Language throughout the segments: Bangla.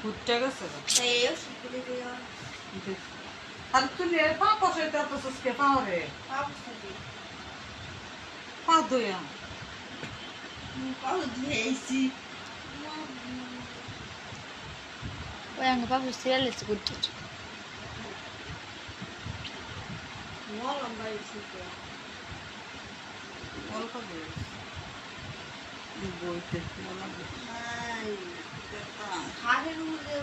ফুটটা গেছে এই ওষুধ করে দিও আর তুই পা পশাইতে আসছিস কে পাওরে পাউসটা দিই পা দইয়া পাউ দিয়েছি ওই আঙ্গ পাপু সিরিয়ালেছে করতেছ মলম বাইছি তো অল্প দিয়ে বইতে মনে নাই হাড়ের মধ্যে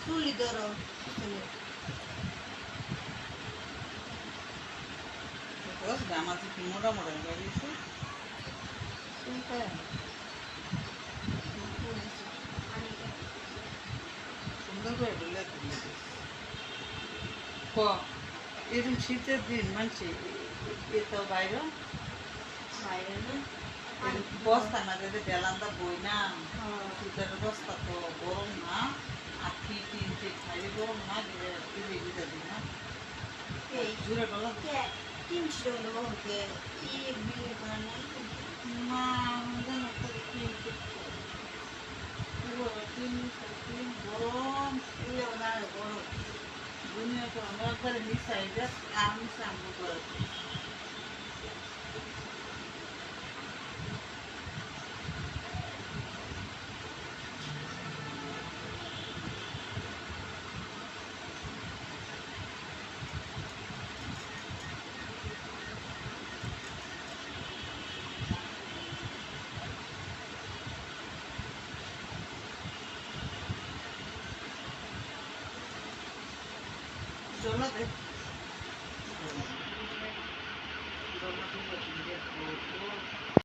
চুলি ধরো আমার কি মোটা মোটা লাগিয়েছে সুন্দর করে বললে এরকম শীতের দিন মানছি এতো বাইরে বাইরে না বস্তা না যদি বেলান্দা বই না শীতের বস্তা তো গরম না আর তিনটে খাইলে গরম না দিলে দিতে দিই না এই জুড়ে বলা তিনশো টাকা বহুতে এই বিয়ে করা নাই না আমাদের গরম এগুলো না বড় দুনিয়া তো আমরা একবারে মিশাই জাস্ট আমি সামনে করে চলো দেখ